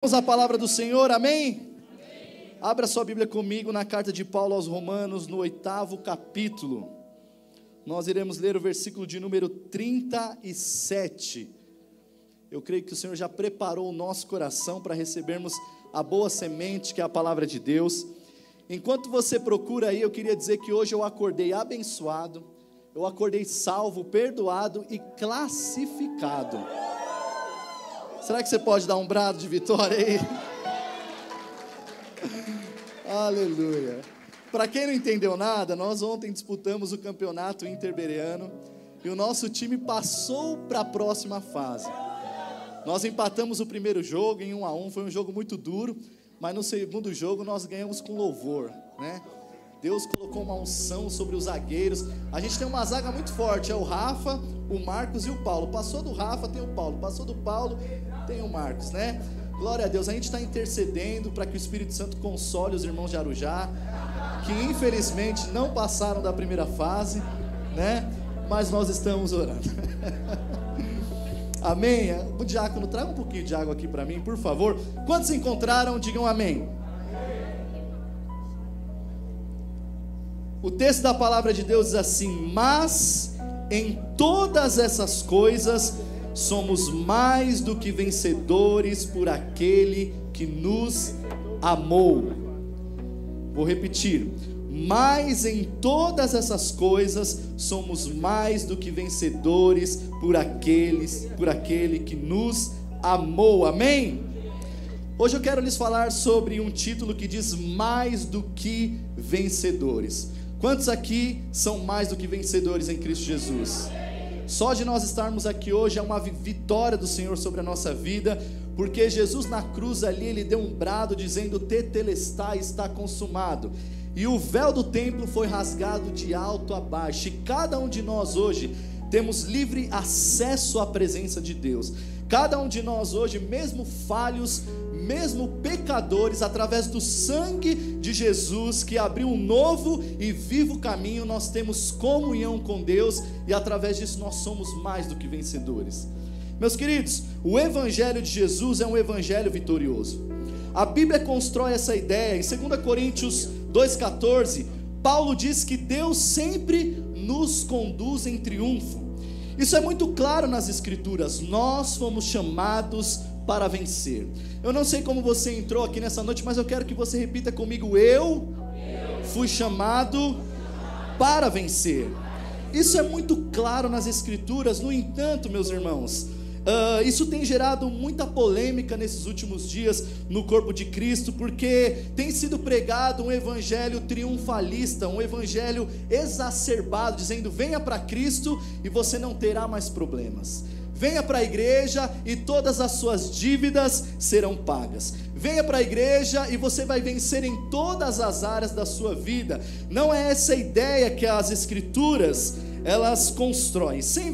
Vamos à palavra do Senhor, amém? Abra sua Bíblia comigo na carta de Paulo aos Romanos, no 8º capítulo. Nós iremos ler o versículo de número 37. Eu creio que o Senhor já preparou o nosso coração para recebermos a boa semente, que é a palavra de Deus. Enquanto você procura aí, eu queria dizer que hoje eu acordei abençoado, eu acordei salvo, perdoado e classificado. Será que você pode dar um brado de vitória aí? Aleluia. Para quem não entendeu nada, nós ontem disputamos o campeonato interbereano e o nosso time passou para a próxima fase. Nós empatamos o primeiro jogo em 1-1, foi um jogo muito duro, mas no segundo jogo nós ganhamos com louvor, né? Deus colocou uma unção sobre os zagueiros. A gente tem uma zaga muito forte, é o Rafa, o Marcos e o Paulo. Passou do Rafa, tem o Paulo. Passou do Paulo, tem o Marcos, né? Glória a Deus, a gente está intercedendo para que o Espírito Santo console os irmãos de Arujá, que infelizmente não passaram da primeira fase, né? Mas nós estamos orando. Amém? O diácono, traga um pouquinho de água aqui para mim, por favor. Quantos encontraram, digam amém. O texto da palavra de Deus diz assim: mas em todas essas coisas somos mais do que vencedores por aquele que nos amou. Vou repetir: mas em todas essas coisas somos mais do que vencedores por aquele que nos amou. Amém? Hoje eu quero lhes falar sobre um título que diz mais do que vencedores. Quantos aqui são mais do que vencedores em Cristo Jesus? Só de nós estarmos aqui hoje é uma vitória do Senhor sobre a nossa vida, porque Jesus na cruz ali, Ele deu um brado dizendo: tetelestai, está consumado. E o véu do templo foi rasgado de alto a baixo, e cada um de nós hoje temos livre acesso à presença de Deus. Cada um de nós hoje, mesmo falhos, mesmo pecadores, através do sangue de Jesus, que abriu um novo e vivo caminho, nós temos comunhão com Deus, e através disso nós somos mais do que vencedores. Meus queridos, o Evangelho de Jesus é um Evangelho vitorioso. A Bíblia constrói essa ideia. Em 2 Coríntios 2,14, Paulo diz que Deus sempre nos conduz em triunfo. Isso é muito claro nas Escrituras. Nós fomos chamados para vencer. Eu não sei como você entrou aqui nessa noite, mas eu quero que você repita comigo: eu fui chamado para vencer. Isso é muito claro nas Escrituras. No entanto, meus irmãos, isso tem gerado muita polêmica nesses últimos dias no corpo de Cristo, porque tem sido pregado um evangelho triunfalista, um evangelho exacerbado, dizendo: venha para Cristo e você não terá mais problemas. Venha para a igreja e todas as suas dívidas serão pagas. Venha para a igreja e você vai vencer em todas as áreas da sua vida. Não é essa a ideia que as Escrituras elas constroem. Ser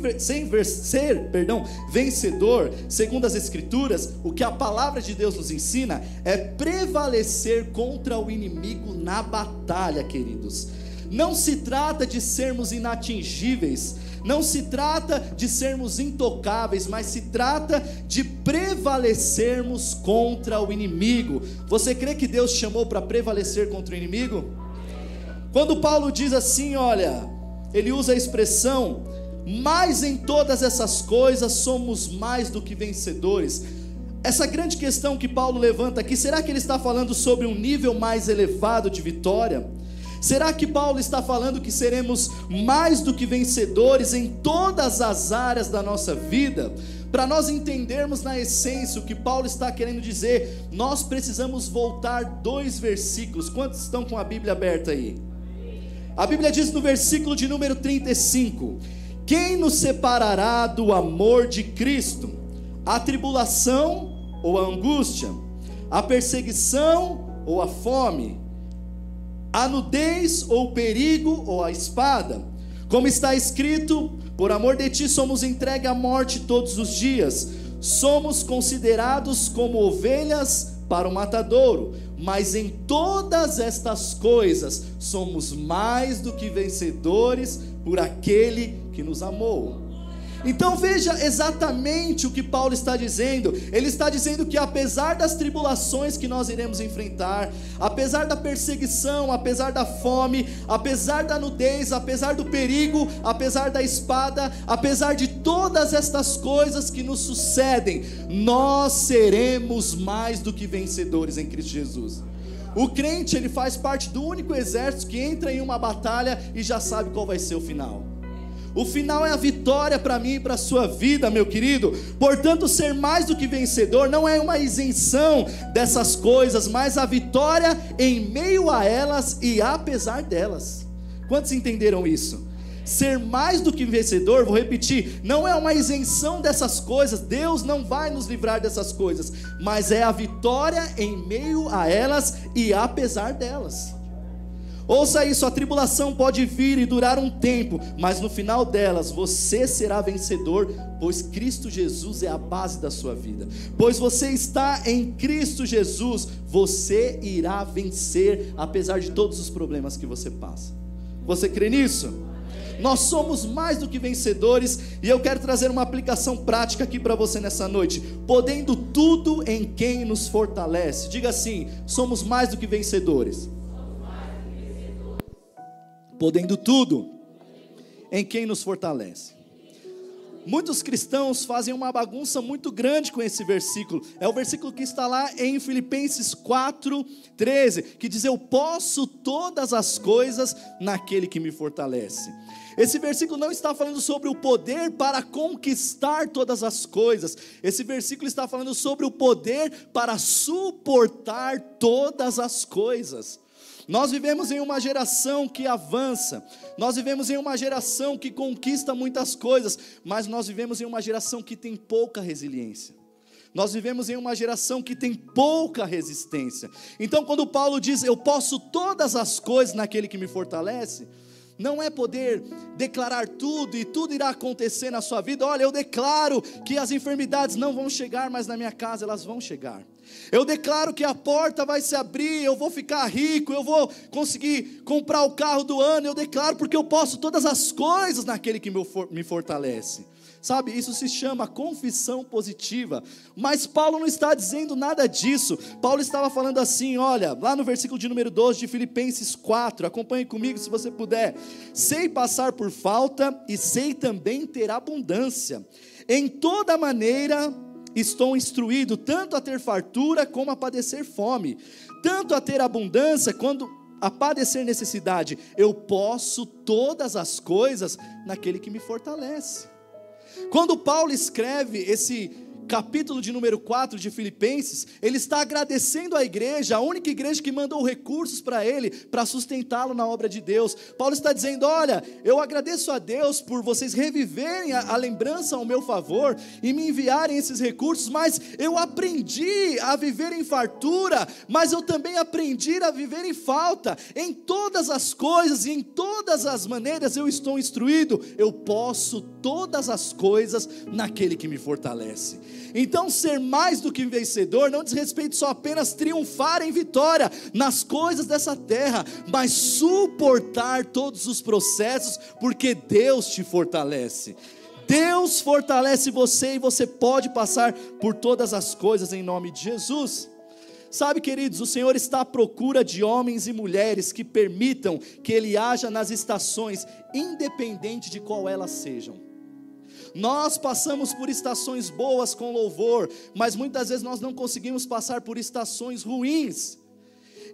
vencedor, segundo as Escrituras, o que a palavra de Deus nos ensina é prevalecer contra o inimigo na batalha, queridos. Não se trata de sermos inatingíveis, não se trata de sermos intocáveis, mas se trata de prevalecermos contra o inimigo. Você crê que Deus chamou para prevalecer contra o inimigo? Quando Paulo diz assim, olha, ele usa a expressão: mas em todas essas coisas somos mais do que vencedores. Essa grande questão que Paulo levanta aqui, será que ele está falando sobre um nível mais elevado de vitória? Será que Paulo está falando que seremos mais do que vencedores em todas as áreas da nossa vida? Para nós entendermos na essência o que Paulo está querendo dizer, nós precisamos voltar 2 versículos. Quantos estão com a Bíblia aberta aí? A Bíblia diz no versículo de número 35: quem nos separará do amor de Cristo? A tribulação ou a angústia? A perseguição ou a fome? A nudez ou o perigo ou a espada? Como está escrito: por amor de ti somos entregues à morte todos os dias, somos considerados como ovelhas para o matadouro, mas em todas estas coisas somos mais do que vencedores por aquele que nos amou. Então veja exatamente o que Paulo está dizendo. Ele está dizendo que apesar das tribulações que nós iremos enfrentar, apesar da perseguição, apesar da fome, apesar da nudez, apesar do perigo, apesar da espada, apesar de todas estas coisas que nos sucedem, nós seremos mais do que vencedores em Cristo Jesus. O crente, ele faz parte do único exército que entra em uma batalha e já sabe qual vai ser o final. O final é a vitória para mim e para a sua vida, meu querido. Portanto, ser mais do que vencedor não é uma isenção dessas coisas, mas a vitória em meio a elas e apesar delas. Quantos entenderam isso? Ser mais do que vencedor, vou repetir, não é uma isenção dessas coisas. Deus não vai nos livrar dessas coisas, mas é a vitória em meio a elas e apesar delas. Ouça isso, a tribulação pode vir e durar um tempo, mas no final delas você será vencedor, pois Cristo Jesus é a base da sua vida. Pois você está em Cristo Jesus, você irá vencer, apesar de todos os problemas que você passa. Você crê nisso? Nós somos mais do que vencedores, e eu quero trazer uma aplicação prática aqui para você nessa noite. Podendo tudo em quem nos fortalece. Diga assim: somos mais do que vencedores. Podendo tudo em quem nos fortalece. Muitos cristãos fazem uma bagunça muito grande com esse versículo. É o versículo que está lá em Filipenses 4:13, que diz: eu posso todas as coisas naquele que me fortalece. Esse versículo não está falando sobre o poder para conquistar todas as coisas. Esse versículo está falando sobre o poder para suportar todas as coisas. Nós vivemos em uma geração que avança, nós vivemos em uma geração que conquista muitas coisas, mas nós vivemos em uma geração que tem pouca resiliência. Nós vivemos em uma geração que tem pouca resistência. Então quando Paulo diz: eu posso todas as coisas naquele que me fortalece, não é poder declarar tudo e tudo irá acontecer na sua vida. Olha, eu declaro que as enfermidades não vão chegar mais na minha casa, elas vão chegar. Eu declaro que a porta vai se abrir, eu vou ficar rico, eu vou conseguir comprar o carro do ano. Eu declaro porque eu posso todas as coisas naquele que me fortalece. Sabe, isso se chama confissão positiva. Mas Paulo não está dizendo nada disso. Paulo estava falando assim, olha, lá no versículo de número 12 de Filipenses 4, acompanhe comigo se você puder. Sei passar por falta e sei também ter abundância. Em toda maneira estou instruído, tanto a ter fartura como a padecer fome, tanto a ter abundância quanto a padecer necessidade. Eu posso todas as coisas naquele que me fortalece. Quando Paulo escreve esse capítulo de número 4 de Filipenses, ele está agradecendo a igreja, a única igreja que mandou recursos para ele, para sustentá-lo na obra de Deus. Paulo está dizendo: olha, eu agradeço a Deus por vocês reviverem a lembrança ao meu favor e me enviarem esses recursos, mas eu aprendi a viver em fartura, mas eu também aprendi a viver em falta. Em todas as coisas e em todas as maneiras eu estou instruído. Eu posso todas as coisas naquele que me fortalece. Então ser mais do que vencedor não diz respeito só apenas triunfar em vitória nas coisas dessa terra, mas suportar todos os processos, porque Deus te fortalece. Deus fortalece você e você pode passar por todas as coisas em nome de Jesus. Sabe, queridos, o Senhor está à procura de homens e mulheres que permitam que Ele haja nas estações, independente de qual elas sejam. Nós passamos por estações boas com louvor, mas muitas vezes nós não conseguimos passar por estações ruins.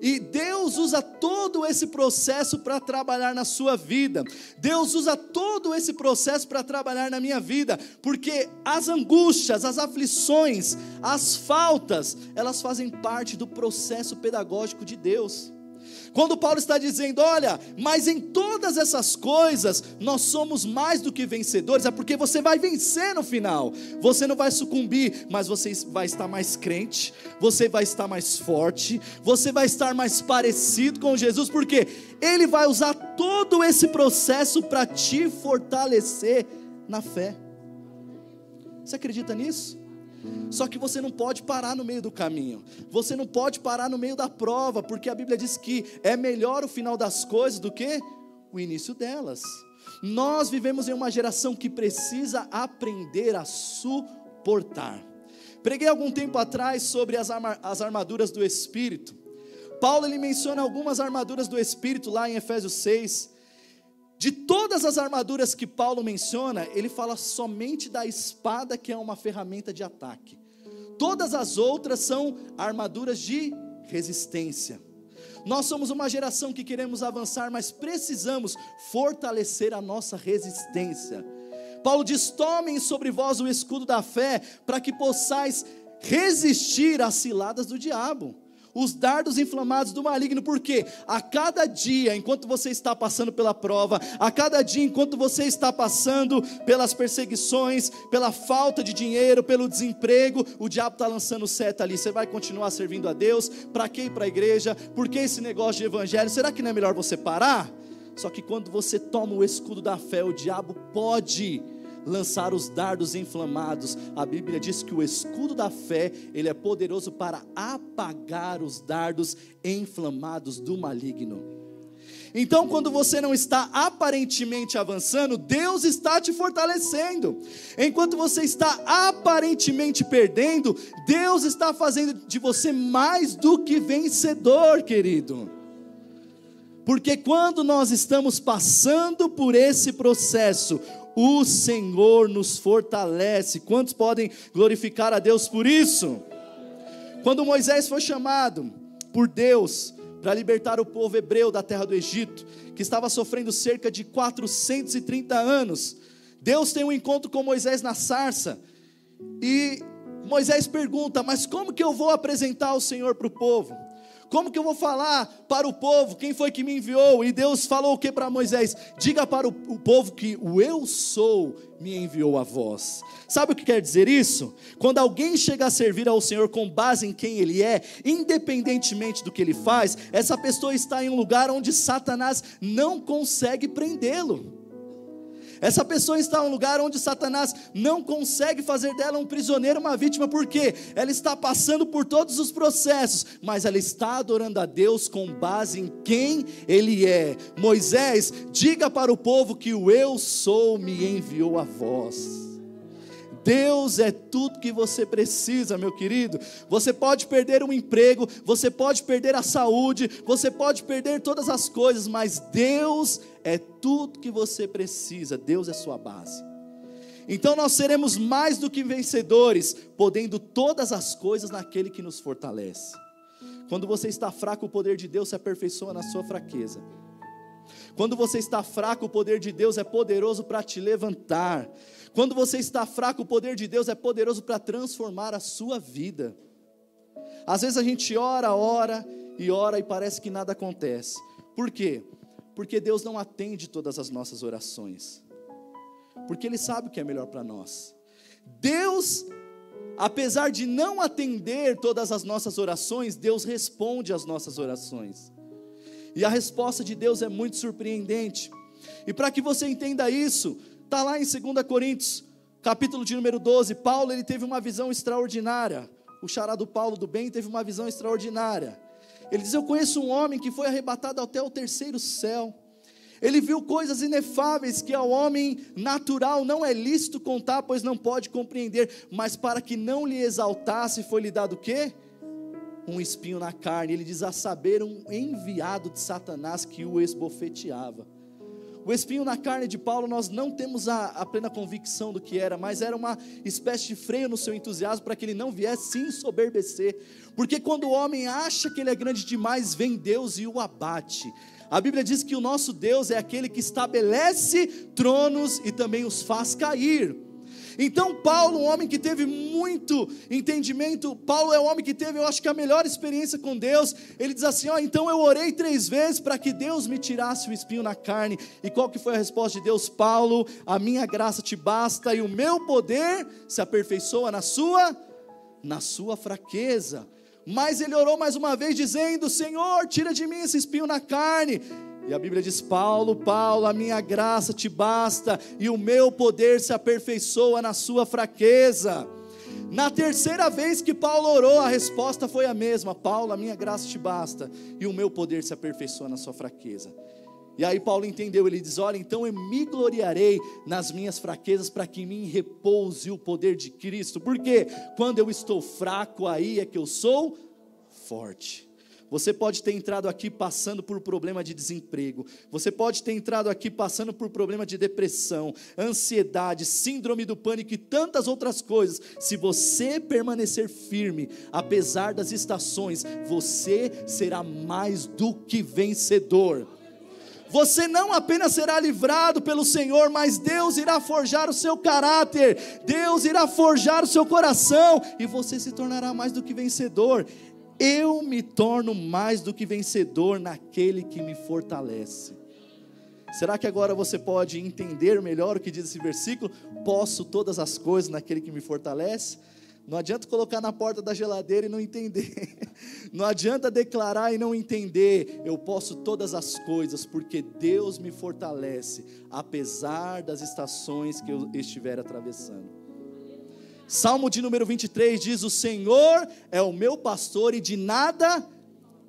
E Deus usa todo esse processo para trabalhar na sua vida. Deus usa todo esse processo para trabalhar na minha vida, porque as angústias, as aflições, as faltas, elas fazem parte do processo pedagógico de Deus. Quando Paulo está dizendo: olha, mas em todas essas coisas nós somos mais do que vencedores, é porque você vai vencer no final. Você não vai sucumbir, mas você vai estar mais crente, você vai estar mais forte, você vai estar mais parecido com Jesus, porque Ele vai usar todo esse processo para te fortalecer na fé. Você acredita nisso? Só que você não pode parar no meio do caminho, você não pode parar no meio da prova, porque a Bíblia diz que é melhor o final das coisas do que o início delas. Nós vivemos em uma geração que precisa aprender a suportar. Preguei algum tempo atrás sobre as armaduras do Espírito. Paulo ele menciona algumas armaduras do Espírito lá em Efésios 6. De todas as armaduras que Paulo menciona, ele fala somente da espada, que é uma ferramenta de ataque. Todas as outras são armaduras de resistência. Nós somos uma geração que queremos avançar, mas precisamos fortalecer a nossa resistência. Paulo diz: tomem sobre vós o escudo da fé, para que possais resistir às ciladas do diabo, os dardos inflamados do maligno. Porque a cada dia, enquanto você está passando pela prova, a cada dia, enquanto você está passando pelas perseguições, pela falta de dinheiro, pelo desemprego, o diabo está lançando seta ali. Você vai continuar servindo a Deus? Para quê ir para a igreja? Por que esse negócio de evangelho? Será que não é melhor você parar? Só que quando você toma o escudo da fé, o diabo pode lançar os dardos inflamados. A Bíblia diz que o escudo da fé, ele é poderoso para apagar os dardos inflamados do maligno. Então, quando você não está aparentemente avançando, Deus está te fortalecendo. Enquanto você está aparentemente perdendo, Deus está fazendo de você mais do que vencedor, querido. Porque quando nós estamos passando por esse processo, o Senhor nos fortalece. Quantos podem glorificar a Deus por isso? Quando Moisés foi chamado por Deus para libertar o povo hebreu da terra do Egito, que estava sofrendo cerca de 430 anos, Deus tem um encontro com Moisés na sarça, e Moisés pergunta: mas como que eu vou apresentar o Senhor para o povo? Como que eu vou falar para o povo quem foi que me enviou? E Deus falou o que para Moisés? Diga para o povo que o eu sou me enviou a vós. Sabe o que quer dizer isso? Quando alguém chega a servir ao Senhor com base em quem Ele é, independentemente do que Ele faz, essa pessoa está em um lugar onde Satanás não consegue prendê-lo. Essa pessoa está em um lugar onde Satanás não consegue fazer dela um prisioneiro, uma vítima. Por quê? Ela está passando por todos os processos, mas ela está adorando a Deus com base em quem Ele é. Moisés, diga para o povo que o eu sou me enviou a vós. Deus é tudo que você precisa, meu querido. Você pode perder um emprego, você pode perder a saúde, você pode perder todas as coisas, mas Deus é tudo que você precisa. Deus é sua base. Então nós seremos mais do que vencedores, podendo todas as coisas naquele que nos fortalece. Quando você está fraco, o poder de Deus se aperfeiçoa na sua fraqueza. Quando você está fraco, o poder de Deus é poderoso para te levantar. Quando você está fraco, o poder de Deus é poderoso para transformar a sua vida. Às vezes a gente ora e parece que nada acontece. Por quê? Porque Deus não atende todas as nossas orações. Porque Ele sabe o que é melhor para nós. Deus, apesar de não atender todas as nossas orações, Deus responde às nossas orações. E a resposta de Deus é muito surpreendente. E para que você entenda isso, está lá em 2 Coríntios, capítulo de número 12, Paulo ele teve uma visão extraordinária. O xará do Paulo do bem teve uma visão extraordinária. Ele diz: eu conheço um homem que foi arrebatado até o terceiro céu. Ele viu coisas inefáveis que ao homem natural não é lícito contar, pois não pode compreender. Mas para que não lhe exaltasse, foi-lhe dado o quê? Um espinho na carne. Ele diz: a saber, um enviado de Satanás que o esbofeteava. O espinho na carne de Paulo, nós não temos a plena convicção do que era, mas era uma espécie de freio no seu entusiasmo, para que ele não viesse se ensoberbecer. Porque quando o homem acha que ele é grande demais, vem Deus e o abate. A Bíblia diz que o nosso Deus é aquele que estabelece tronos e também os faz cair. Então Paulo, um homem que teve muito entendimento, Paulo é um homem que teve, eu acho que a melhor experiência com Deus. Ele diz assim: então eu orei 3 vezes para que Deus me tirasse o espinho na carne. E qual que foi a resposta de Deus? Paulo, a minha graça te basta, e o meu poder se aperfeiçoa na sua fraqueza. Mas ele orou mais uma vez dizendo: Senhor, tira de mim esse espinho na carne. E a Bíblia diz: Paulo, a minha graça te basta, e o meu poder se aperfeiçoa na sua fraqueza. Na terceira vez que Paulo orou, a resposta foi a mesma: Paulo, a minha graça te basta, e o meu poder se aperfeiçoa na sua fraqueza. E aí Paulo entendeu, ele diz: olha, então eu me gloriarei nas minhas fraquezas, para que em mim repouse o poder de Cristo. Porque quando eu estou fraco, aí é que eu sou forte. Você pode ter entrado aqui passando por problema de desemprego, você pode ter entrado aqui passando por problema de depressão, ansiedade, síndrome do pânico e tantas outras coisas. Se você permanecer firme, apesar das estações, você será mais do que vencedor. Você não apenas será livrado pelo Senhor, mas Deus irá forjar o seu caráter, Deus irá forjar o seu coração, e você se tornará mais do que vencedor. Eu me torno mais do que vencedor naquele que me fortalece. Será que agora você pode entender melhor o que diz esse versículo? Posso todas as coisas naquele que me fortalece? Não adianta colocar na porta da geladeira e não entender. Não adianta declarar e não entender. Eu posso todas as coisas porque Deus me fortalece, apesar das estações que eu estiver atravessando. Salmo de número 23 diz: o Senhor é o meu pastor e de nada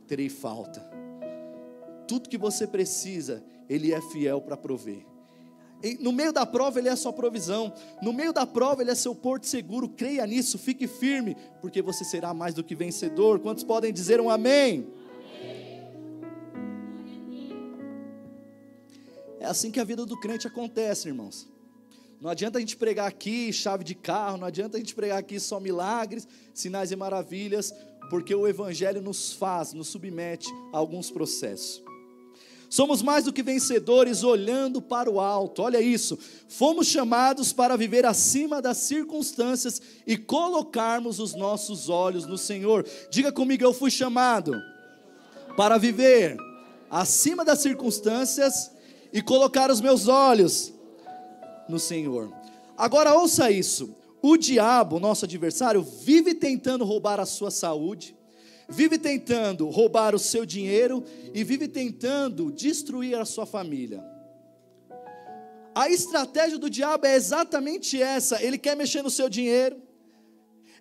terei falta. Tudo que você precisa, Ele é fiel para prover. No meio da prova Ele é a sua provisão, no meio da prova Ele é seu porto seguro. Creia nisso, fique firme, porque você será mais do que vencedor. Quantos podem dizer um amém? É assim que a vida do crente acontece, irmãos. Não adianta a gente pregar aqui chave de carro, não adianta a gente pregar aqui só milagres, sinais e maravilhas, porque o Evangelho nos submete a alguns processos. Somos mais do que vencedores olhando para o alto, olha isso. Fomos chamados para viver acima das circunstâncias e colocarmos os nossos olhos no Senhor. Diga comigo: eu fui chamado para viver acima das circunstâncias e colocar os meus olhos no Senhor. Agora ouça isso: o diabo, nosso adversário, vive tentando roubar a sua saúde, vive tentando roubar o seu dinheiro e vive tentando destruir a sua família. A estratégia do diabo é exatamente essa: ele quer mexer no seu dinheiro,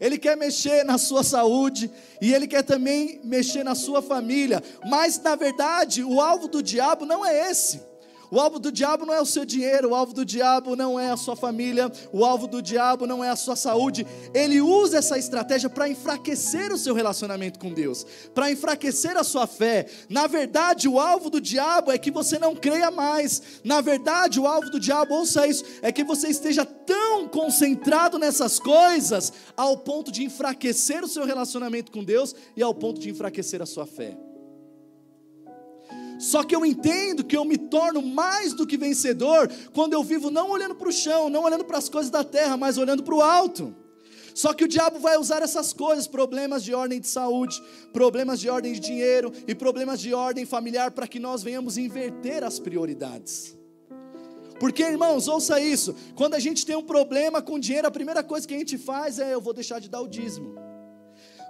ele quer mexer na sua saúde e ele quer também mexer na sua família. Mas na verdade o alvo do diabo não é esse. O alvo do diabo não é o seu dinheiro, o alvo do diabo não é a sua família, o alvo do diabo não é a sua saúde. Ele usa essa estratégia para enfraquecer o seu relacionamento com Deus, para enfraquecer a sua fé. Na verdade, o alvo do diabo é que você não creia mais. Na verdade, o alvo do diabo, ouça isso, é que você esteja tão concentrado nessas coisas, ao ponto de enfraquecer o seu relacionamento com Deus e ao ponto de enfraquecer a sua fé. Só que eu entendo que eu me torno mais do que vencedor quando eu vivo não olhando para o chão, não olhando para as coisas da terra, mas olhando para o alto. Só que o diabo vai usar essas coisas, problemas de ordem de saúde, problemas de ordem de dinheiro e problemas de ordem familiar, para que nós venhamos inverter as prioridades. Porque, irmãos, ouça isso: quando a gente tem um problema com dinheiro, a primeira coisa que a gente faz é: eu vou deixar de dar o dízimo.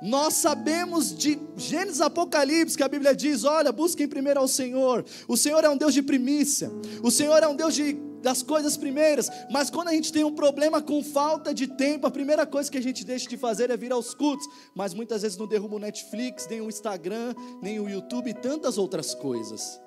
Nós sabemos de Gênesis, Apocalipse, que a Bíblia diz: olha, busquem primeiro ao Senhor. O Senhor é um Deus de primícia, o Senhor é um Deus das coisas primeiras. Mas quando a gente tem um problema com falta de tempo, a primeira coisa que a gente deixa de fazer é vir aos cultos. Mas muitas vezes não derruba o Netflix, nem o Instagram, nem o YouTube e tantas outras coisas.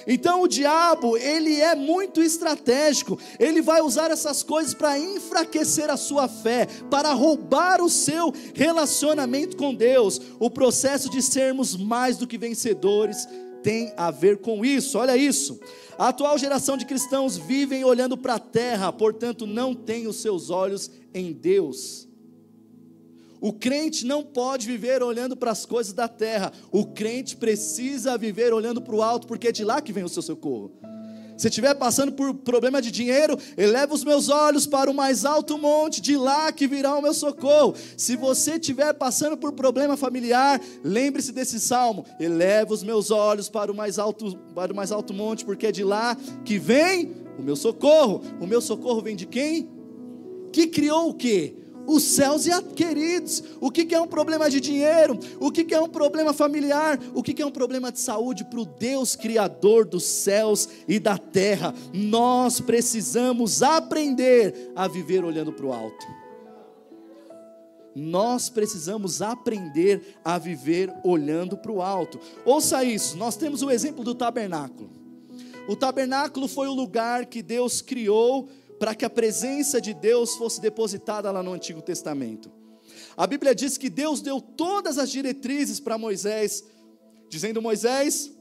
Então o diabo, ele é muito estratégico, ele vai usar essas coisas para enfraquecer a sua fé, para roubar o seu relacionamento com Deus. O processo de sermos mais do que vencedores tem a ver com isso. Olha isso: a atual geração de cristãos vivem olhando para a terra, portanto não tem os seus olhos em Deus. O crente não pode viver olhando para as coisas da terra. O crente precisa viver olhando para o alto, porque é de lá que vem o seu socorro. Se estiver passando por problema de dinheiro, eleva os meus olhos para o mais alto monte, de lá que virá o meu socorro. Se você estiver passando por problema familiar, lembre-se desse salmo: eleva os meus olhos para o mais alto monte, porque é de lá que vem o meu socorro. O meu socorro vem de quem? Que criou o quê? Os céus, e queridos, o que é um problema de dinheiro? O que é um problema familiar? O que é um problema de saúde? Para o Deus Criador dos céus e da terra, nós precisamos aprender a viver olhando para o alto. Nós precisamos aprender a viver olhando para o alto. Ouça isso: nós temos o exemplo do tabernáculo. O tabernáculo foi o lugar que Deus criou para que a presença de Deus fosse depositada lá no Antigo Testamento. A Bíblia diz que Deus deu todas as diretrizes para Moisés, dizendo: Moisés,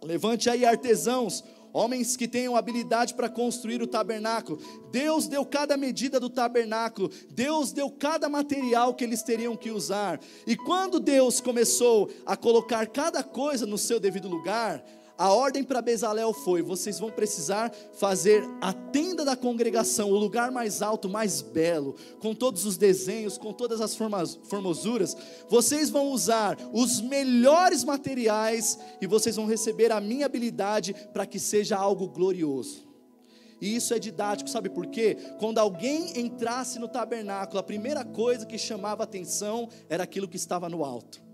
levante aí artesãos, homens que tenham habilidade para construir o tabernáculo. Deus deu cada medida do tabernáculo, Deus deu cada material que eles teriam que usar. E quando Deus começou a colocar cada coisa no seu devido lugar, a ordem para Bezalel foi: vocês vão precisar fazer a tenda da congregação, o lugar mais alto, mais belo, com todos os desenhos, com todas as formosuras. Vocês vão usar os melhores materiais e vocês vão receber a minha habilidade para que seja algo glorioso. E isso é didático, sabe por quê? Quando alguém entrasse no tabernáculo, a primeira coisa que chamava atenção era aquilo que estava no alto.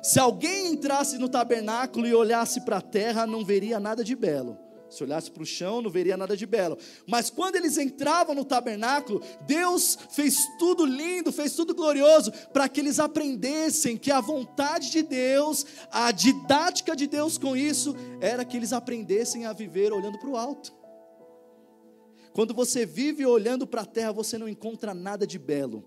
Se alguém entrasse no tabernáculo e olhasse para a terra, não veria nada de belo. Se olhasse para o chão, não veria nada de belo. Mas quando eles entravam no tabernáculo, Deus fez tudo lindo, fez tudo glorioso, para que eles aprendessem que a vontade de Deus, a didática de Deus com isso, era que eles aprendessem a viver olhando para o alto. Quando você vive olhando para a terra, você não encontra nada de belo.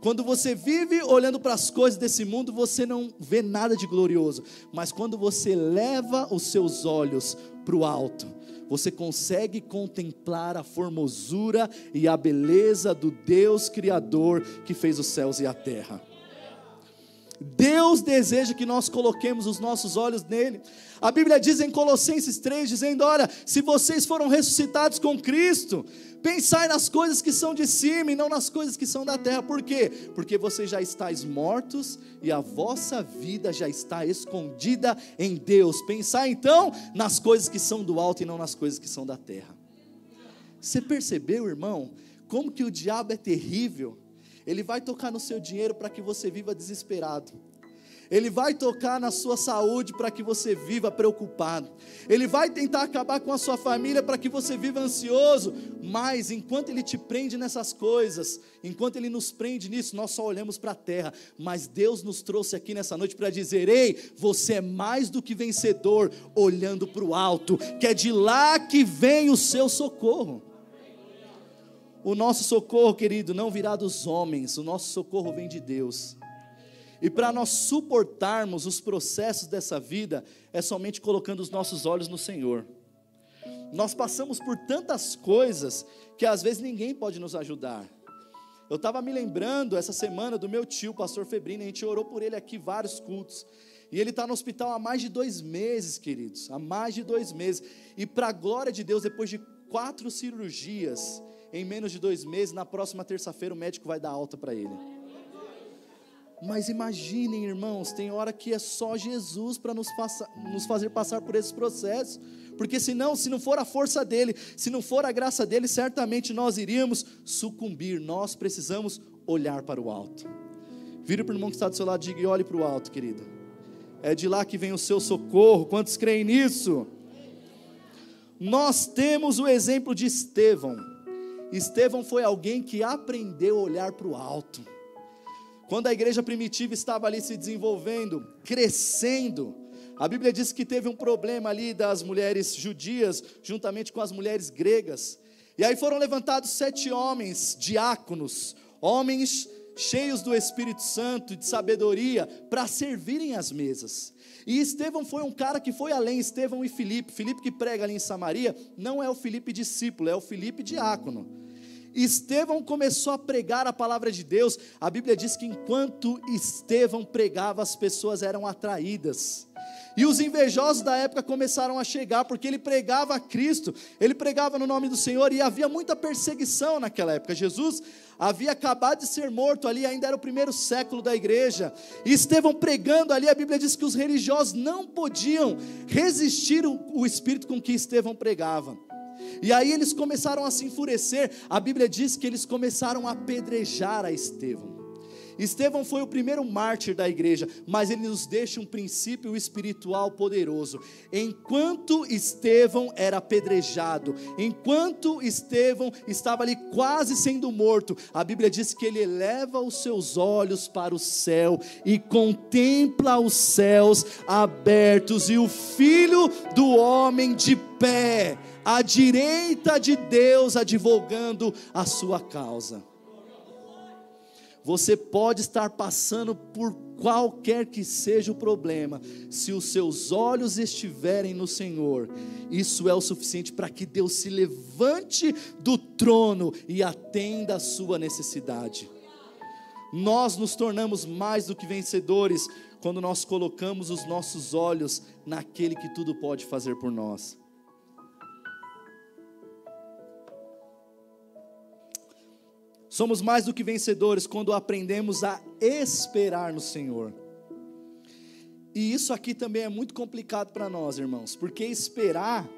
Quando você vive olhando para as coisas desse mundo, você não vê nada de glorioso. Mas quando você leva os seus olhos para o alto, você consegue contemplar a formosura e a beleza do Deus Criador que fez os céus e a terra. Deus deseja que nós coloquemos os nossos olhos nele. A Bíblia diz em Colossenses 3, dizendo: olha, se vocês foram ressuscitados com Cristo, pensai nas coisas que são de cima e não nas coisas que são da terra. Por quê? Porque vocês já estáis mortos e a vossa vida já está escondida em Deus. Pensai então nas coisas que são do alto e não nas coisas que são da terra. Você percebeu, irmão, como que o diabo é terrível? Ele vai tocar no seu dinheiro para que você viva desesperado. Ele vai tocar na sua saúde para que você viva preocupado. Ele vai tentar acabar com a sua família para que você viva ansioso. Mas enquanto ele te prende nessas coisas, enquanto ele nos prende nisso, nós só olhamos para a terra. Mas Deus nos trouxe aqui nessa noite para dizer: ei, você é mais do que vencedor, olhando para o alto, que é de lá que vem o seu socorro. O nosso socorro, querido, não virá dos homens, o nosso socorro vem de Deus. E para nós suportarmos os processos dessa vida, é somente colocando os nossos olhos no Senhor. Nós passamos por tantas coisas que às vezes ninguém pode nos ajudar. Eu estava me lembrando essa semana do meu tio, pastor Febrino. A gente orou por ele aqui vários cultos. E ele está no hospital há mais de 2 meses, queridos, há mais de 2 meses. E para a glória de Deus, depois de 4 cirurgias, em menos de 2 meses, na próxima terça-feira o médico vai dar alta para ele. Mas imaginem, irmãos, tem hora que é só Jesus para nos fazer passar por esse processo. Porque senão, se não for a força dele, se não for a graça dele, certamente nós iríamos sucumbir. Nós precisamos olhar para o alto. Vira para o irmão que está do seu lado e diga: e olhe para o alto, querido. É de lá que vem o seu socorro. Quantos creem nisso? Nós temos o exemplo de Estevão. Estevão foi alguém que aprendeu a olhar para o alto. Quando a igreja primitiva estava ali se desenvolvendo, crescendo, a Bíblia diz que teve um problema ali das mulheres judias, juntamente com as mulheres gregas. E aí foram levantados 7 homens, diáconos, homens cheios do Espírito Santo e de sabedoria, para servirem as mesas. E Estevão foi um cara que foi além. Estevão e Filipe. Filipe, que prega ali em Samaria, não é o Filipe discípulo, é o Filipe diácono. Estevão começou a pregar a palavra de Deus. A Bíblia diz que enquanto Estevão pregava, as pessoas eram atraídas. E os invejosos da época começaram a chegar, porque ele pregava a Cristo, ele pregava no nome do Senhor, e havia muita perseguição naquela época. Jesus havia acabado de ser morto ali, ainda era o 1º século da igreja, e Estevão pregando ali, a Bíblia diz que os religiosos não podiam resistir o espírito com que Estevão pregava. E aí eles começaram a se enfurecer. A Bíblia diz que eles começaram a apedrejar a Estevão. Estevão foi o primeiro mártir da igreja, mas ele nos deixa um princípio espiritual poderoso. Enquanto Estevão era apedrejado, enquanto Estevão estava ali quase sendo morto, a Bíblia diz que ele eleva os seus olhos para o céu e contempla os céus abertos e o Filho do Homem de pé, à direita de Deus, advogando a sua causa. Você pode estar passando por qualquer que seja o problema, se os seus olhos estiverem no Senhor, isso é o suficiente para que Deus se levante do trono e atenda a sua necessidade. Nós nos tornamos mais do que vencedores quando nós colocamos os nossos olhos naquele que tudo pode fazer por nós. Somos mais do que vencedores quando aprendemos a esperar no Senhor. E isso aqui também é muito complicado para nós, irmãos, porque esperar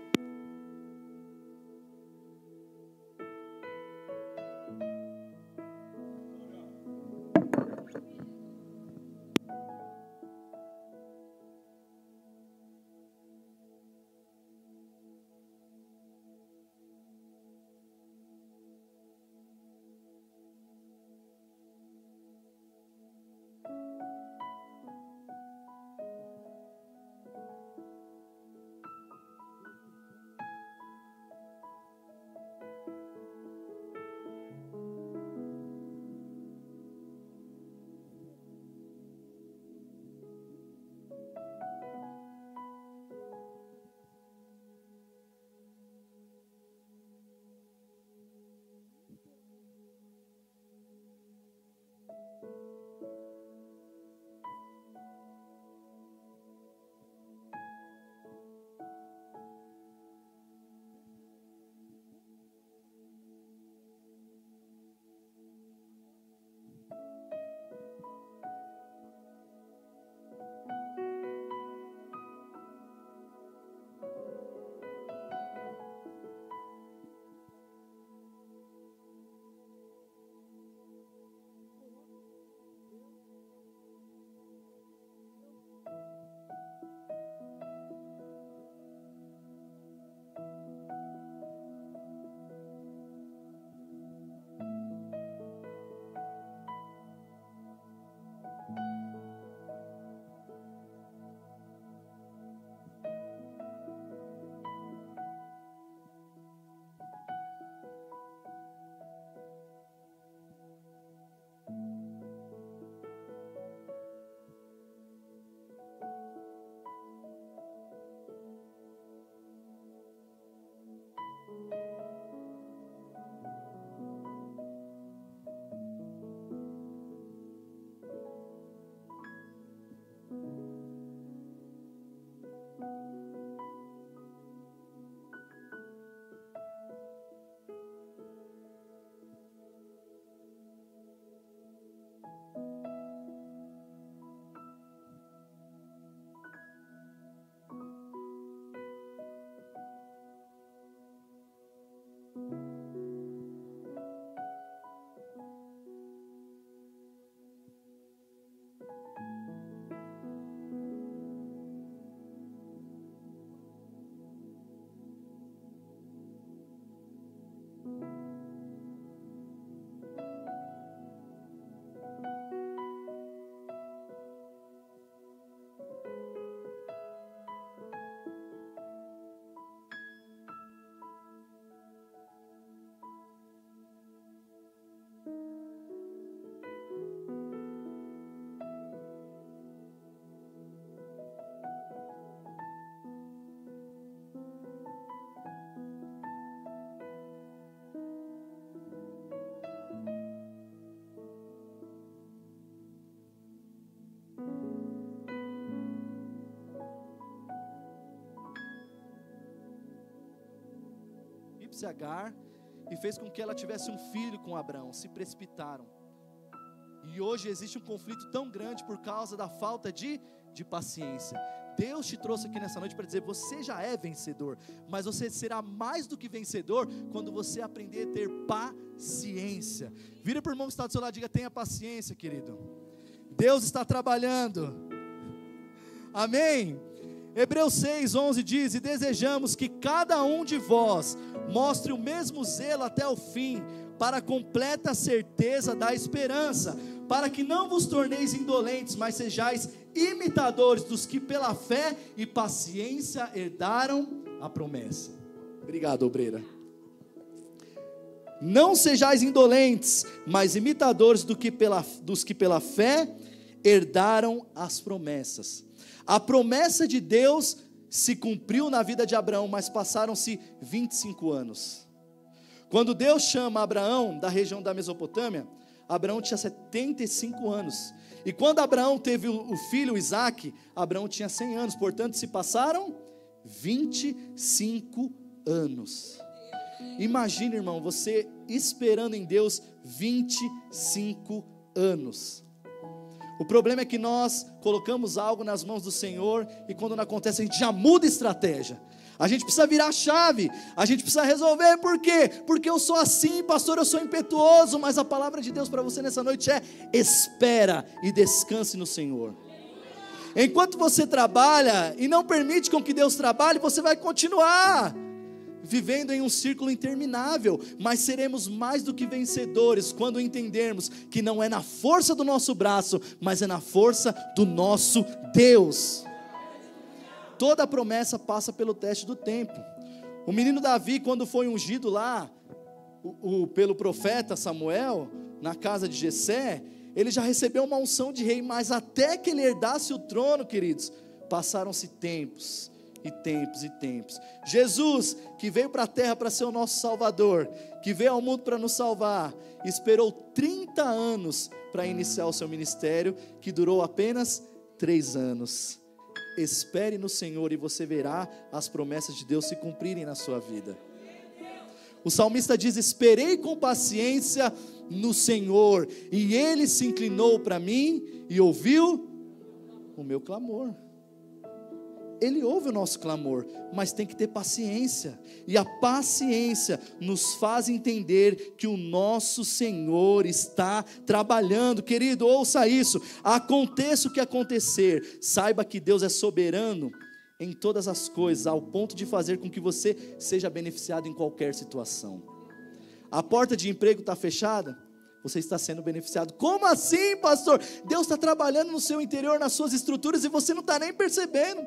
egípcia Agar e fez com que ela tivesse um filho com Abraão, se precipitaram. E hoje existe um conflito tão grande por causa da falta de paciência. Deus te trouxe aqui nessa noite para dizer: você já é vencedor, mas você será mais do que vencedor quando você aprender a ter paciência. Vira para o irmão que está do seu lado e diga: tenha paciência, querido. Deus está trabalhando. Amém? Hebreus 6:11 diz: e desejamos que cada um de vós mostre o mesmo zelo até o fim, para a completa certeza da esperança, para que não vos torneis indolentes, mas sejais imitadores dos que pela fé e paciência herdaram a promessa. Obrigado, obreira. Não sejais indolentes, mas imitadores dos que pela fé herdaram as promessas. A promessa de Deus se cumpriu na vida de Abraão, mas passaram-se 25 anos. Quando Deus chama Abraão da região da Mesopotâmia, Abraão tinha 75 anos. E quando Abraão teve o filho Isaque, Abraão tinha 100 anos. Portanto, se passaram 25 anos. Imagina, irmão, você esperando em Deus 25 anos. O problema é que nós colocamos algo nas mãos do Senhor e quando não acontece a gente já muda a estratégia. A gente precisa virar a chave, a gente precisa resolver. Por quê? Porque eu sou assim, pastor, eu sou impetuoso. Mas a palavra de Deus para você nessa noite é: espera e descanse no Senhor. Enquanto você trabalha e não permite com que Deus trabalhe, você vai continuar vivendo em um círculo interminável. Mas seremos mais do que vencedores quando entendermos que não é na força do nosso braço, mas é na força do nosso Deus. Toda promessa passa pelo teste do tempo. O menino Davi, quando foi ungido lá pelo profeta Samuel, na casa de Jessé, ele já recebeu uma unção de rei, mas até que ele herdasse o trono, queridos, passaram-se tempos e tempos e tempos. Jesus, que veio para a terra para ser o nosso Salvador, que veio ao mundo para nos salvar, esperou 30 anos para iniciar o seu ministério, que durou apenas 3 anos. Espere no Senhor e você verá as promessas de Deus se cumprirem na sua vida. O salmista diz: esperei com paciência no Senhor, e Ele se inclinou para mim e ouviu o meu clamor. Ele ouve o nosso clamor, mas tem que ter paciência, e a paciência nos faz entender que o nosso Senhor está trabalhando. Querido, ouça isso: aconteça o que acontecer, saiba que Deus é soberano em todas as coisas, ao ponto de fazer com que você seja beneficiado em qualquer situação. A porta de emprego está fechada, você está sendo beneficiado. Como assim, pastor? Deus está trabalhando no seu interior, nas suas estruturas, e você não está nem percebendo.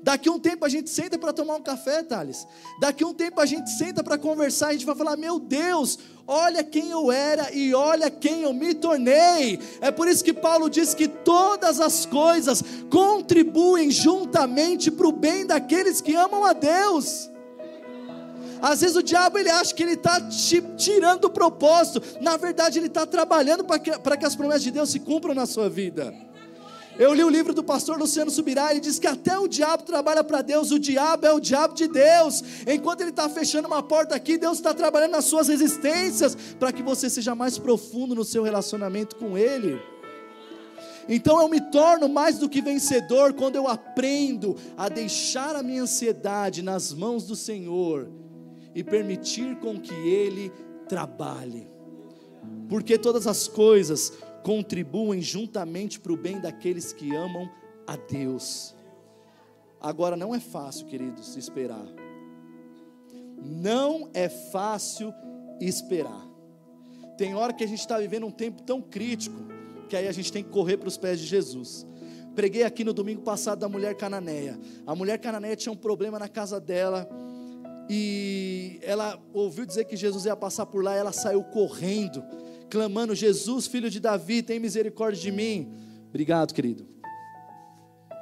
Daqui a um tempo a gente senta para tomar um café, Thales. Daqui a um tempo a gente senta para conversar, a gente vai falar: meu Deus, olha quem eu era e olha quem eu me tornei. É por isso que Paulo diz que todas as coisas contribuem juntamente para o bem daqueles que amam a Deus. Às vezes o diabo ele acha que ele está te tirando do propósito. Na verdade ele está trabalhando para que as promessas de Deus se cumpram na sua vida. Eu li o livro do pastor Luciano Subirá, ele diz que até o diabo trabalha para Deus. O diabo é o diabo de Deus. Enquanto ele está fechando uma porta aqui, Deus está trabalhando nas suas resistências, para que você seja mais profundo no seu relacionamento com Ele. Então eu me torno mais do que vencedor quando eu aprendo a deixar a minha ansiedade nas mãos do Senhor e permitir com que Ele trabalhe. Porque todas as coisas contribuem juntamente para o bem daqueles que amam a Deus. Agora não é fácil, queridos, esperar. Não é fácil esperar. Tem hora que a gente está vivendo um tempo tão crítico, que aí a gente tem que correr para os pés de Jesus. Preguei aqui no domingo passado da mulher cananeia. A mulher cananeia tinha um problema na casa dela, e ela ouviu dizer que Jesus ia passar por lá, e ela saiu correndo, clamando: Jesus, filho de Davi, tem misericórdia de mim. Obrigado, querido.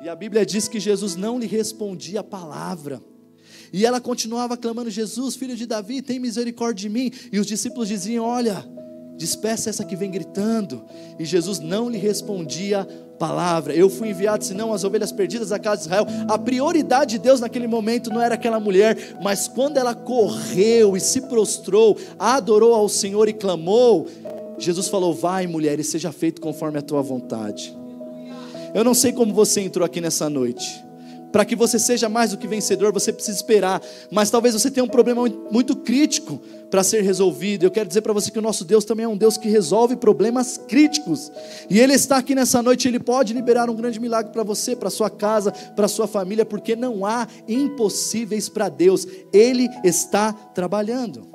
E a Bíblia diz que Jesus não lhe respondia a palavra, e ela continuava clamando: Jesus, filho de Davi, tem misericórdia de mim. E os discípulos diziam: olha, despeça essa que vem gritando. E Jesus não lhe respondia palavra. Eu fui enviado senão as ovelhas perdidas da casa de Israel. A prioridade de Deus naquele momento não era aquela mulher, mas quando ela correu e se prostrou, adorou ao Senhor e clamou, Jesus falou: vai, mulher, e seja feito conforme a tua vontade. Eu não sei como você entrou aqui nessa noite, Para que você seja mais do que vencedor, você precisa esperar. Mas talvez você tenha um problema muito crítico para ser resolvido. Eu quero dizer para você que o nosso Deus também é um Deus que resolve problemas críticos. E Ele está aqui nessa noite, Ele pode liberar um grande milagre para você, para sua casa, para sua família, porque não há impossíveis para Deus. Ele está trabalhando.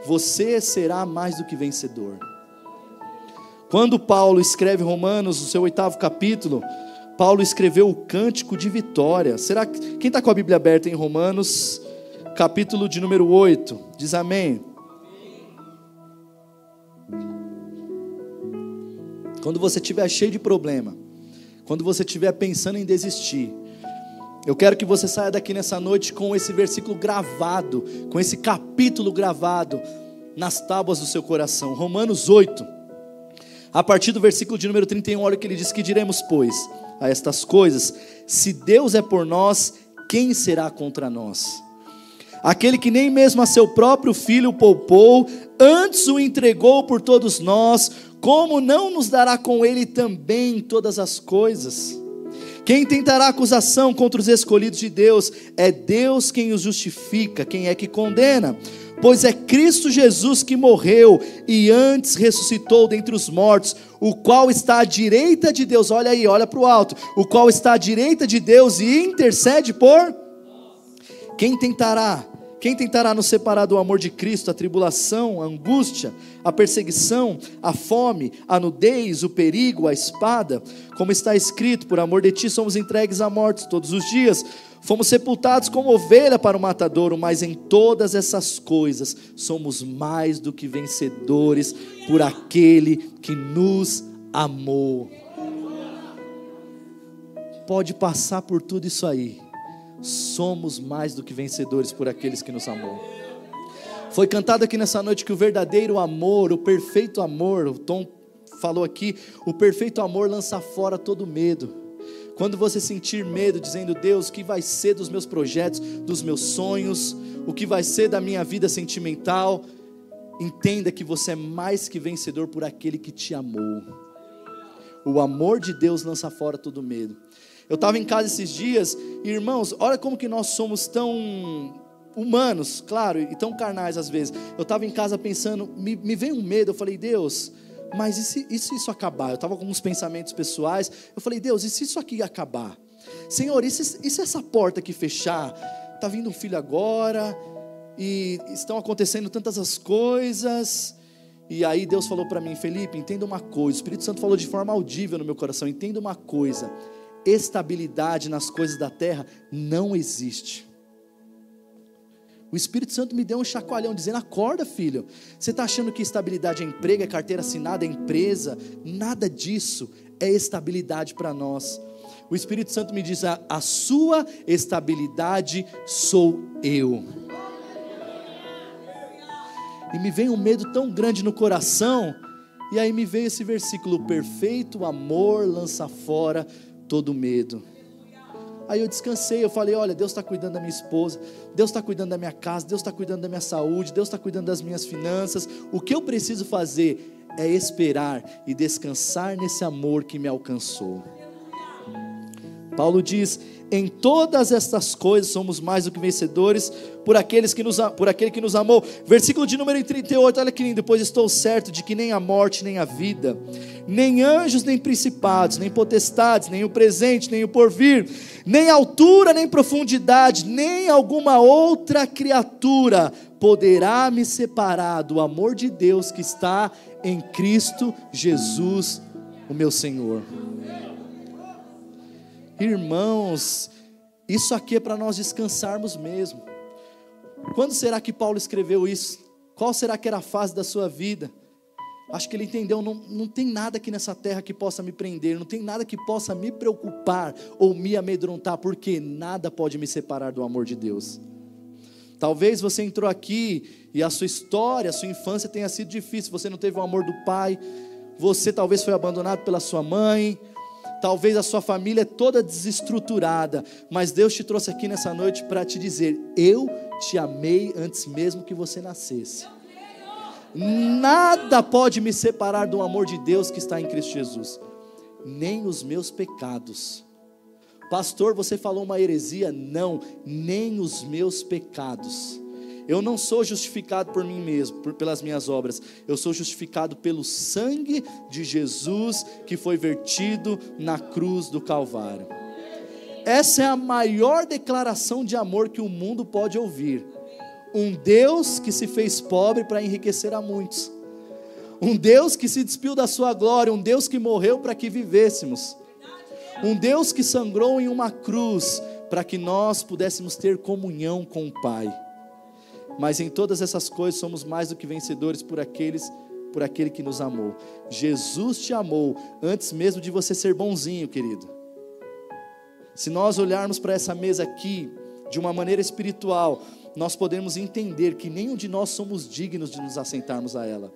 Você será mais do que vencedor. Quando Paulo escreve Romanos, no seu 8º capítulo, Paulo escreveu o cântico de vitória. Será que quem está com a Bíblia aberta em Romanos, capítulo de número 8, diz amém? Quando você estiver cheio de problema, quando você estiver pensando em desistir, eu quero que você saia daqui nessa noite com esse versículo gravado, com esse capítulo gravado nas tábuas do seu coração. Romanos 8, a partir do versículo de número 31, olha o que ele diz: que diremos, pois, a estas coisas? Se Deus é por nós, quem será contra nós? Aquele que nem mesmo a seu próprio filho poupou, antes o entregou por todos nós, como não nos dará com ele também todas as coisas? Quem tentará acusação contra os escolhidos de Deus? É Deus quem os justifica. Quem é que condena? Pois é Cristo Jesus que morreu e antes ressuscitou dentre os mortos, o qual está à direita de Deus. Olha aí, olha para o alto. O qual está à direita de Deus e intercede por... Quem tentará nos separar do amor de Cristo? A tribulação, a angústia, a perseguição, a fome, a nudez, o perigo, a espada? Como está escrito: por amor de ti somos entregues à morte todos os dias, fomos sepultados como ovelha para o matadouro. Mas em todas essas coisas somos mais do que vencedores por aquele que nos amou. Pode passar por tudo isso aí, somos mais do que vencedores por aqueles que nos amou. Foi cantado aqui nessa noite que o verdadeiro amor, o perfeito amor, o Tom falou aqui, o perfeito amor lança fora todo medo. Quando você sentir medo, dizendo: Deus, o que vai ser dos meus projetos, dos meus sonhos, o que vai ser da minha vida sentimental, entenda que você é mais que vencedor por aquele que te amou. O amor de Deus lança fora todo medo. Eu estava em casa esses dias, e irmãos, olha como que nós somos tão humanos, claro, e tão carnais às vezes. Eu estava em casa pensando, me veio um medo. Eu falei: Deus, mas e se isso acabar? Eu estava com uns pensamentos pessoais. Eu falei: Deus, e se isso aqui acabar? Senhor, e se essa porta aqui fechar? Está vindo um filho agora, e estão acontecendo tantas as coisas. E aí Deus falou para mim: Felipe, entenda uma coisa. O Espírito Santo falou de forma audível no meu coração: entenda uma coisa, estabilidade nas coisas da terra não existe. O Espírito Santo me deu um chacoalhão dizendo: acorda, filho. Você está achando que estabilidade é emprego, é carteira assinada, é empresa? Nada disso é estabilidade para nós. O Espírito Santo me diz: a sua estabilidade sou eu. E me veio um medo tão grande no coração, e aí me veio esse versículo: o perfeito amor lança fora todo medo. Aí eu descansei, eu falei: olha, Deus está cuidando da minha esposa, Deus está cuidando da minha casa, Deus está cuidando da minha saúde, Deus está cuidando das minhas finanças. O que eu preciso fazer é esperar e descansar nesse amor que me alcançou. Paulo diz: em todas estas coisas somos mais do que vencedores por aquele que nos amou. Versículo de número 38, olha que lindo: pois estou certo de que nem a morte, nem a vida, nem anjos, nem principados, nem potestades, nem o presente, nem o porvir, nem altura, nem profundidade, nem alguma outra criatura poderá me separar do amor de Deus que está em Cristo Jesus, o meu Senhor. Irmãos, isso aqui é para nós descansarmos mesmo. Quando será que Paulo escreveu isso? Qual será que era a fase da sua vida? Acho que ele entendeu: não tem nada aqui nessa terra que possa me prender, não tem nada que possa me preocupar ou me amedrontar, porque nada pode me separar do amor de Deus. Talvez você entrou aqui e a sua história, a sua infância tenha sido difícil. Você não teve o amor do pai, você talvez foi abandonado pela sua mãe, talvez a sua família é toda desestruturada, mas Deus te trouxe aqui nessa noite para te dizer: eu te amei antes mesmo que você nascesse. Nada pode me separar do amor de Deus que está em Cristo Jesus, nem os meus pecados Pastor, você falou uma heresia? Não, nem os meus pecados. Eu não sou justificado por mim mesmo, pelas minhas obras. Eu sou justificado pelo sangue de Jesus que foi vertido na cruz do Calvário. Essa é a maior declaração de amor que o mundo pode ouvir. Um Deus que se fez pobre para enriquecer a muitos. Um Deus que se despiu da sua glória. Um Deus que morreu para que vivêssemos. Um Deus que sangrou em uma cruz para que nós pudéssemos ter comunhão com o Pai. Mas em todas essas coisas somos mais do que vencedores por aquele que nos amou. Jesus te amou antes mesmo de você ser bonzinho, querido. Se nós olharmos para essa mesa aqui de uma maneira espiritual, nós podemos entender que nenhum de nós somos dignos de nos assentarmos a ela.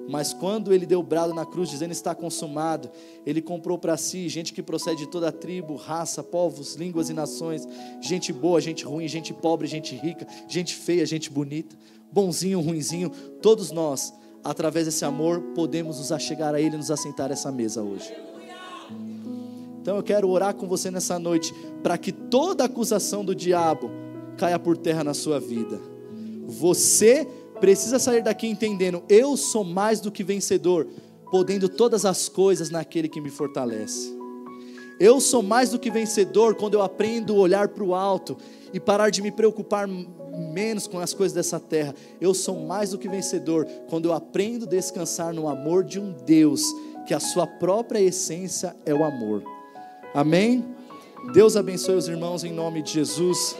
Mas quando ele deu o brado na cruz dizendo está consumado, ele comprou para si gente que procede de toda a tribo, raça, povos, línguas e nações, gente boa, gente ruim, gente pobre, gente rica, gente feia, gente bonita, bonzinho, ruinzinho, todos nós, através desse amor, podemos nos achegar a ele e nos assentar a essa mesa hoje. Então eu quero orar com você nessa noite, para que toda acusação do diabo caia por terra na sua vida. Você precisa sair daqui entendendo, eu sou mais do que vencedor, podendo todas as coisas naquele que me fortalece. Eu sou mais do que vencedor quando eu aprendo a olhar para o alto e parar de me preocupar menos com as coisas dessa terra. Eu sou mais do que vencedor quando eu aprendo a descansar no amor de um Deus, que a sua própria essência é o amor. Amém? Deus abençoe os irmãos em nome de Jesus.